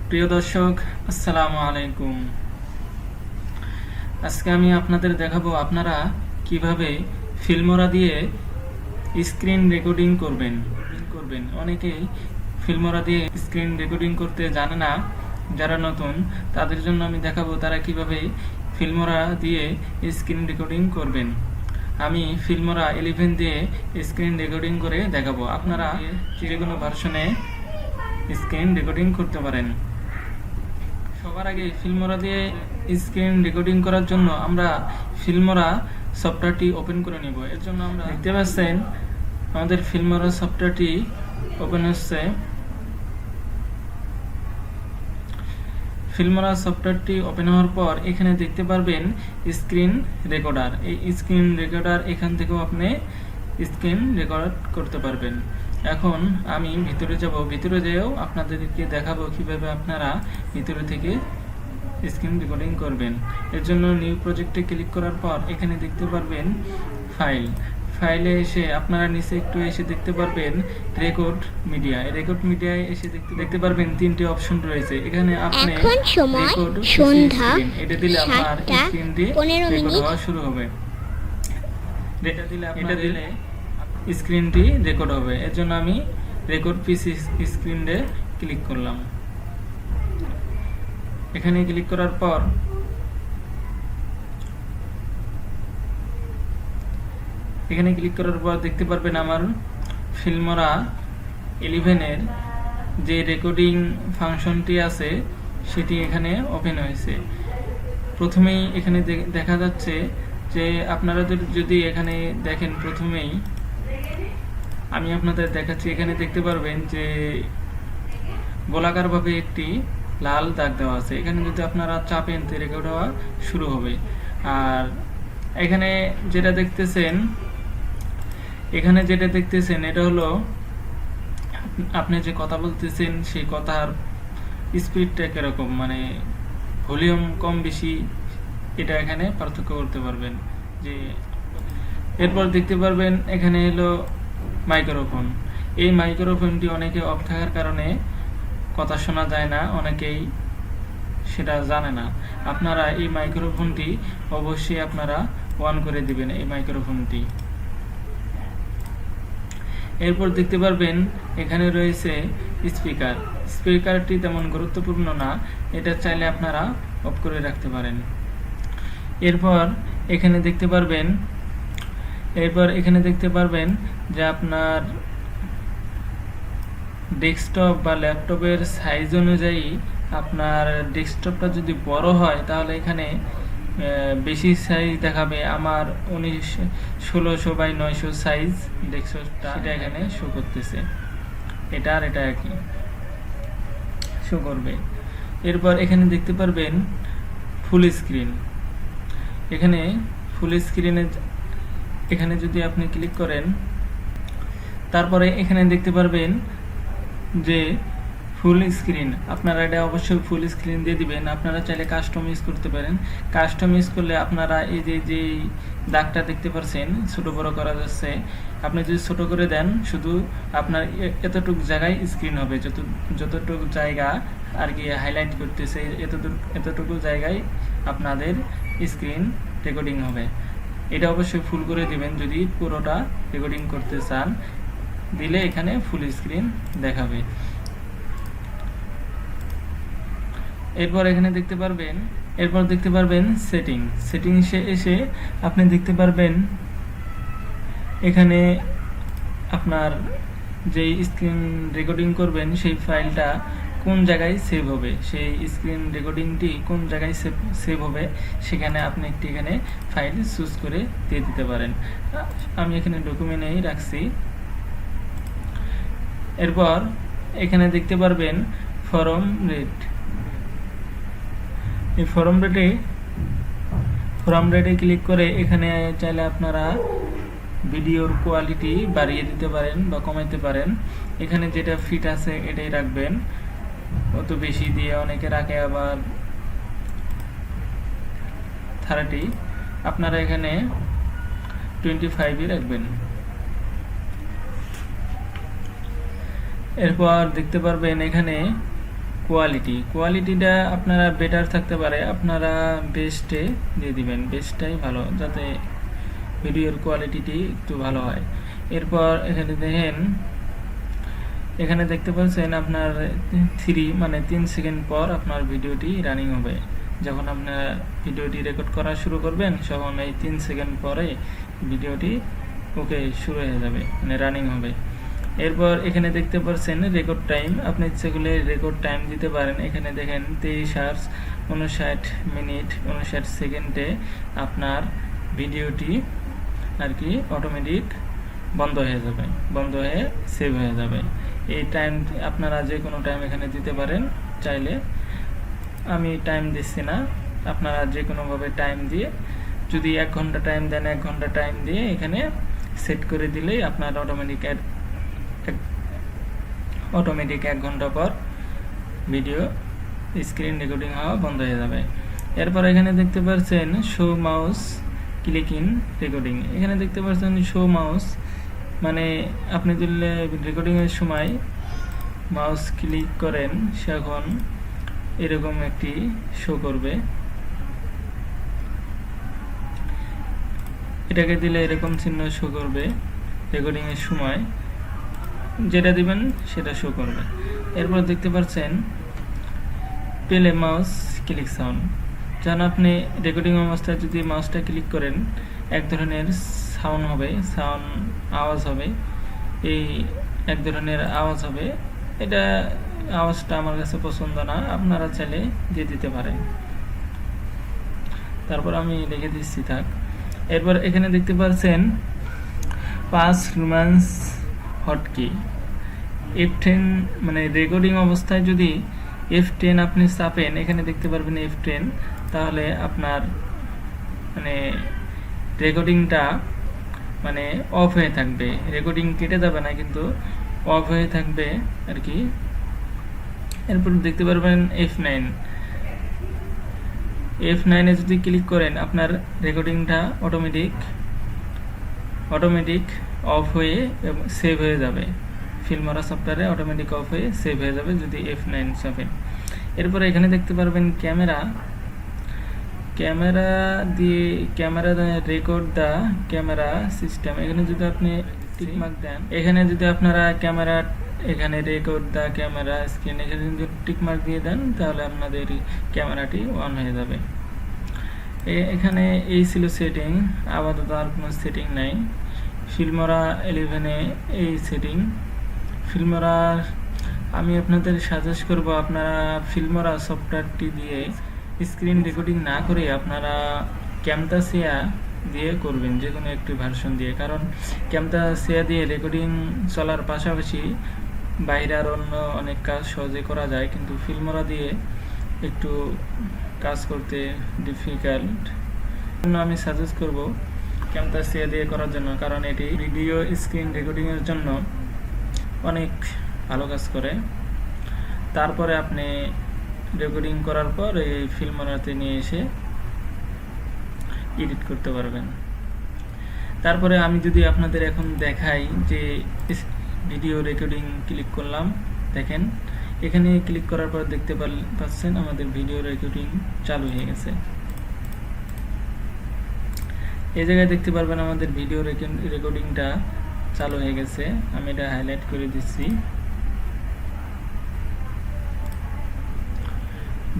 প্রিয় দর্শক, আসসালামু আলাইকুম। আজকে আমি আপনাদের দেখাবো আপনারা কিভাবে ফিল্মোরা দিয়ে স্ক্রিন রেকর্ডিং করবেন। অনেকেই ফিল্মোরা দিয়ে স্ক্রিন রেকর্ডিং করতে জানে না। যারা নতুন তাদের জন্য আমি দেখাবো তারা কিভাবে ফিল্মোরা দিয়ে স্ক্রিন রেকর্ডিং করবেন। আমি ফিল্মোরা 11 দিয়ে স্ক্রিন রেকর্ডিং করে দেখাবো। আপনারা যে কোনো ভার্সনে স্ক্রিন রেকর্ডিং করতে পারেন। সবার আগে ফিল্মোরা দিয়ে স্ক্রিন রেকর্ডিং করার জন্য আমরা ফিল্মোরা সফটওয়্যারটি ওপেন করে নেব। এর জন্য আমরা দেখতে পাচ্ছেন আমাদের ফিল্মোরা সফটওয়্যারটি ওপেন হচ্ছে। ফিল্মোরা সফটওয়্যারটি ওপেন হওয়ার পর এখানে দেখতে পারবেন স্ক্রিন রেকর্ডার। এই স্ক্রিন রেকর্ডার এখান থেকেও আপনি স্ক্রিন রেকর্ড করতে পারবেন। এখন আমি ভিতরে যাব, ভিতরে যেও আপনাদেরকে দেখাবো কিভাবে আপনারা ভিতরে থেকে স্ক্রিন রেকর্ডিং করবেন। এর জন্য নিউ প্রজেক্টে ক্লিক করার পর এখানে দেখতে পারবেন ফাইলে এসে আপনারা নিচে একটু এসে দেখতে পারবেন রেকর্ড মিডিয়া। রেকর্ড মিডিয়ায় এসে দেখতে পারবেন তিনটি অপশন রয়েছে। এখানে আপনি রেকর্ড সন্ধ্যা এটা দিলে আপনার স্ক্রিনটি রেকর্ড হওয়া শুরু হবে। এটা দিলে স্ক্রিনটি রেকর্ড হবে। এর জন্য আমি রেকর্ড পিসি স্ক্রিনে ক্লিক করলাম। এখানে ক্লিক করার পর দেখতে পারবেন আমার ফিল্মোরা 11 এর যে রেকর্ডিং ফাংশনটি আছে সেটি এখানে ওপেন হয়েছে। প্রথমেই এখানে দেখা যাচ্ছে যে আপনারা যদি এখানে দেখেন, প্রথমেই আমি আপনাদের দেখাচ্ছি। এখানে দেখতে পারবেন যে গোলাকারভাবে একটি লাল দাগ দেওয়া আছে। এখানে যদি আপনারা চাপেন তো রেকর্ড হওয়া শুরু হবে। আর এখানে যেটা দেখতেছেন এটা হলো আপনি যে কথা বলতেছেন সেই কথার স্পিডটা কিরকম, মানে ভলিউম কম বেশি, এটা এখানে পার্থক্য করতে পারবেন। যে এরপর দেখতে পারবেন এখানে হলো মাইক্রোফোন। এই মাইক্রোফোনটি অনেকে অফ থাকার কারণে কথা শোনা যায় না, অনেকেই সেটা জানে না। আপনারা এই মাইক্রোফোনটি অবশ্যই আপনারা অন করে দিবেন এই মাইক্রোফোনটি। এরপর দেখতে পারবেন এখানে রয়েছে স্পিকারটি তেমন গুরুত্বপূর্ণ না, এটা চাইলে আপনারা অফ করে রাখতে পারেন। এরপর এখানে দেখতে পারবেন যে আপনার ডেস্কটপ বা ল্যাপটপের সাইজ অনুযায়ী আপনার ডেস্কটপটা যদি বড় হয় তাহলে এখানে বেশি সাইজ দেখাবে। আমার 1600x900 সাইজ ডেস্কটপটা, এটা এখানে শো করতেছে। এটা আর এটা একই শো করবে। এরপর এখানে দেখতে পারবেন ফুল স্ক্রিন। এখানে ফুল স্ক্রিনে এখানে যদি আপনি ক্লিক করেন, তারপরে এখানে দেখতে পারবেন যে ফুল স্ক্রিন। আপনারা এটা অবশ্যই ফুল স্ক্রিন দিয়ে দিবেন। আপনারা চাইলে কাস্টমাইজ করতে পারেন। কাস্টমাইজ করলে আপনারা এই যে দাগটা দেখতে পাচ্ছেন ছোট বড় করা যাচ্ছে, আপনি যদি ছোট করে দেন শুধু আপনার এতটুকু জায়গায় স্ক্রিন হবে। যতটুকু জায়গা আর কি হাইলাইট করতেছে এতটুকু জায়গায় আপনাদের স্ক্রিন রেকর্ডিং হবে। এটা অবশ্যই ফুল করে দিবেন যদি পুরোটা রেকর্ডিং করতে চান। দিলে এখানে ফুল স্ক্রিন দেখাবে। এরপর এখানে দেখতে পারবেন সেটিংসে এসে আপনি দেখতে পারবেন এখানে আপনার যে স্ক্রিন রেকর্ডিং করবেন সেই ফাইলটা কোন জায়গায় সেভ হবে, সেই স্ক্রিন রেকর্ডিংটি কোন জায়গায় সেভ হবে সেখানে আপনি একটি এখানে ফাইল চুজ করে দিয়ে দিতে পারেন। আমি এখানে ডকুমেন্টেই রাখছি। এরপর এখানে দেখতে পারবেন ফরম রেট। এই ফরম রেটে ক্লিক করে এখানে চাইলে আপনারা ভিডিওর কোয়ালিটি বাড়িয়ে দিতে পারেন বা কমাইতে পারেন। এখানে যেটা ফিট আছে এটাই রাখবেন। অত বেশি দিয়ে অনেকে রাখে আবার 30, আপনারা এখানে 25 রাখবেন। এরপর দেখতে পারবেন এখানে কোয়ালিটিটা আপনারা বেটার থাকতে পারে, আপনারা বেস্টে দিয়ে দিবেন, বেস্টটাই ভালো, যাতে ভিডিওর কোয়ালিটিটি একটু ভালো হয়। এরপর এখানে দেখেন, এখানে দেখতে পাচ্ছেন আপনার 3 মানে 3 সেকেন্ড পর আপনার ভিডিওটি রানিং হবে। যখন আপনার ভিডিওটি রেকর্ড করা শুরু করবেন তখন এই 3 সেকেন্ড পরে ভিডিওটি ওকে শুরু হয়ে যাবে, মানে রানিং হবে। এরপর এখানে দেখতে পাচ্ছেন রেকর্ড টাইম, আপনি ইচ্ছে করলে রেকর্ড টাইম দিতে পারেন। এখানে দেখেন 23:59 মিনিট 59 সেকেন্ডে আপনার ভিডিওটি আর কি অটোমেটিক বন্ধ হয়ে যাবে, বন্ধ হয়ে সেভ হয়ে যাবে। এই টাইম আপনারা যে কোনো টাইম এখানে দিতে পারেন চাইলে, আমি টাইম দিচ্ছি না, আপনারা যে কোনোভাবে টাইম দিয়ে, যদি 1 ঘন্টা টাইম দেন 1 ঘন্টা টাইম দিয়ে এখানে সেট করে দিলেই আপনার অটোমেটিক 1 ঘন্টা পর ভিডিও স্ক্রিন রেকর্ডিং হওয়া বন্ধ হয়ে যাবে। এরপর এখানে দেখতে পাচ্ছেন show mouse click in recording. এখানে দেখতে পাচ্ছেন শো মাউস, মানে আপনি যদি রেকর্ডিংয়ের সময় মাউস ক্লিক করেন সেখন এরকম একটি শো করবে, এটাকে দিলে এরকম চিহ্ন শো করবে। রেকর্ডিংয়ের সময় যেটা দিবেন সেটা শো করবে। এরপর দেখতে পাচ্ছেন প্লে মাউস ক্লিক সাউন্ড, যখন আপনি রেকর্ডিং অবস্থায় যদি মাউসটা ক্লিক করেন এক ধরনের সাউন্ড হবে, আওয়াজ হবে, এই এক ধরনের আওয়াজ হবে। এটা আওয়াজটা আমার কাছে পছন্দ না, আপনারা চাইলে দিয়ে দিতে পারেন। তারপর আমি লিখে দিচ্ছি থাক। এরপর এখানে দেখতে পাচ্ছেন 5 রোম্যান্স হটকি F10, মানে রেকর্ডিং অবস্থায় যদি F10 আপনি চাপেন, এখানে দেখতে পারবেন F10, তাহলে আপনার মানে রেকর্ডিংটা মানে অফ হয়ে থাকবে, রেকর্ডিং কেটে যাবে না কিন্তু অফ হয়ে থাকবে আর কি। এরপর দেখতে পারবেন F9 এ যদি ক্লিক করেন আপনার রেকর্ডিংটা অটোমেটিক অফ হয়ে সেভ হয়ে যাবে, ফিল্মোরা সফটওয়্যারে অটোমেটিক অফ হয়ে সেভ হয়ে যাবে যদি F9 চাপেন। এরপর এখানে দেখতে পারবেন ক্যামেরা রেকর্ড দা ক্যামেরা সিস্টেম। এখানে যদি আপনি টিক মার্ক দেন, এখানে যদি আপনারা ক্যামেরা, এখানে রেকর্ড দা ক্যামেরা স্ক্রিন, এখানে যদি টিক মার্ক দিয়ে দেন তাহলে আপনাদের ক্যামেরাটি অন হয়ে যাবে। এখানে এই ছিল সেটিং, আপাতত আর কোনো সেটিং নাই। ফিল্মোরা 11-এ এই সেটিং। ফিল্মোরা আমি আপনাদের সাজেস্ট করব আপনারা ফিল্মোরা সফটওয়্যারটি দিয়ে স্ক্রিন রেকর্ডিং না করে আপনারা ক্যামতাসিয়া দিয়ে করবেন, যে কোনো একটি ভার্সন দিয়ে। কারণ ক্যামতাসিয়া দিয়ে রেকর্ডিং চলার পাশাপাশি বাইরে আর অন্য অনেক কাজ সহজে করা যায়, কিন্তু ফিল্মোরা দিয়ে একটু কাজ করতে ডিফিকাল্ট। জন্য আমি সাজেস্ট করব ক্যামতাসিয়া দিয়ে করার জন্য, কারণ এটি ভিডিও স্ক্রিন রেকর্ডিংয়ের জন্য অনেক ভালো কাজ করে। তারপরে আপনি রেকর্ডিং করার পর এই ফিল্মোরাতে নিয়ে এসে এডিট করতে পারবেন। তারপরে আমি যদি আপনাদের এখন দেখাই যে ভিডিও রেকর্ডিং ক্লিক করলাম, দেখেন এখানে ক্লিক করার পর দেখতে পাচ্ছেন আমাদের ভিডিও রেকর্ডিং চালু হয়ে গেছে। এই জায়গায় দেখতে পারবেন আমাদের ভিডিও রেকর্ডিংটা চালু হয়ে গেছে। আমি এটা হাইলাইট করে দিচ্ছি,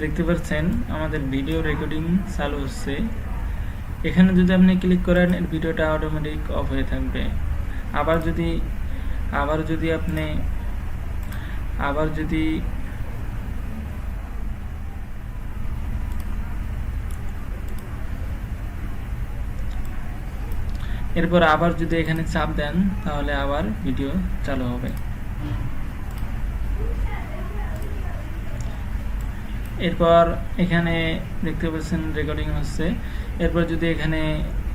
দেখতে পাচ্ছেন আমাদের ভিডিও রেকর্ডিং চালু হচ্ছে। এখানে যদি আপনি ক্লিক করেন ভিডিওটা অটোমেটিক অফ হয়ে থাকবে। আবার যদি এরপর আবার যদি এখানে চাপ দেন তাহলে আবার ভিডিও চালু হবে। এরপর এখানে দেখতে পাচ্ছেন রেকর্ডিং হচ্ছে। এরপর যদি এখানে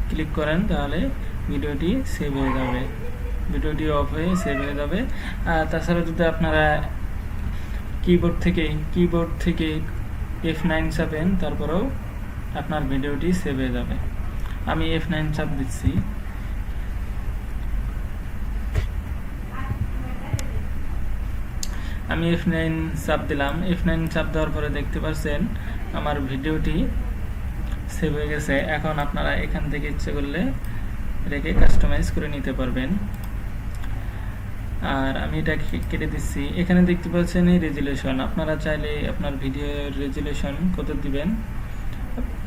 ক্লিক করেন তাহলে ভিডিওটি সেভ হয়ে যাবে, ভিডিওটি অফ হয়ে সেভ হয়ে যাবে। আর তাছাড়া যদি আপনারা কিবোর্ড থেকে F9 চাপেন তারপরেও আপনার ভিডিওটি সেভ হয়ে যাবে। আমি F9 চাপ দিচ্ছি। আমি F9 চাপ দিলাম। F9 চাপ দেওয়ার পরে দেখতে পাচ্ছেন আমার ভিডিওটি সেভ হয়ে গেছে। এখন আপনারা এখান থেকে ইচ্ছে করলে রেখে কাস্টমাইজ করে নিতে পারবেন। আর আমি এটা কেটে দিচ্ছি। এখানে দেখতে পাচ্ছেন এই রেজুলেশন, আপনারা চাইলে আপনার ভিডিওর রেজুলেশন কত দিবেন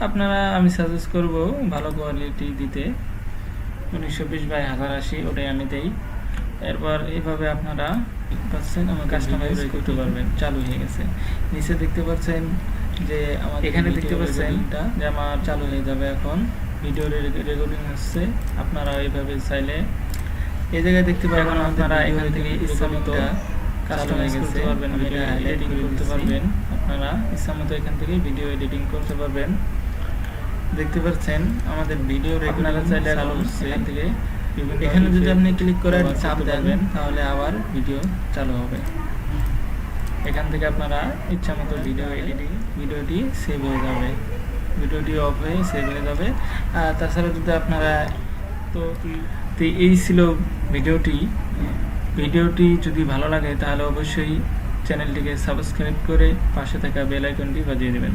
আপনারা, আমি সাজেস্ট করব ভালো কোয়ালিটি দিতে, 1920x1080 ওটাই আমি দেই। এরপর এইভাবে আপনারা পাচ্ছেন আমার কাস্টমাইজ করতে পারবেন। চালু হয়ে গেছে। নিচে দেখতে পাচ্ছেন যে আমাদের এখানে দেখতে পাচ্ছেন যে আমার চালু হয়ে যাবে। এখন ভিডিও রেকর্ডিং হচ্ছে। আপনারা এইভাবে চাইলে এই জায়গায় দেখতে পারবেন আপনারা এখান থেকে ইচ্ছামতো কাস্টমাইজ করতে পারবেন, ভিডিও এডিটিং করতে পারবেন। আপনারা ইচ্ছামতো এখান থেকে ভিডিও এডিটিং করতে পারবেন। দেখতে পাচ্ছেন আমাদের ভিডিও আপনারা চাইলে এখান থেকে এখানে যদি আপনি ক্লিক করে চাপ দেবেন তাহলে আবার ভিডিও চালু হবে। এখান থেকে আপনারা ইচ্ছামতো ভিডিওটি সেভ হয়ে যাবে, ভিডিওটি অফ হয়ে সেভ হয়ে যাবে। আর তাছাড়া যদি আপনারা তো এই ছিল ভিডিওটি যদি ভালো লাগে তাহলে অবশ্যই চ্যানেলটিকে সাবস্ক্রাইব করে পাশে থাকা বেল আইকনটি বাজিয়ে দেবেন।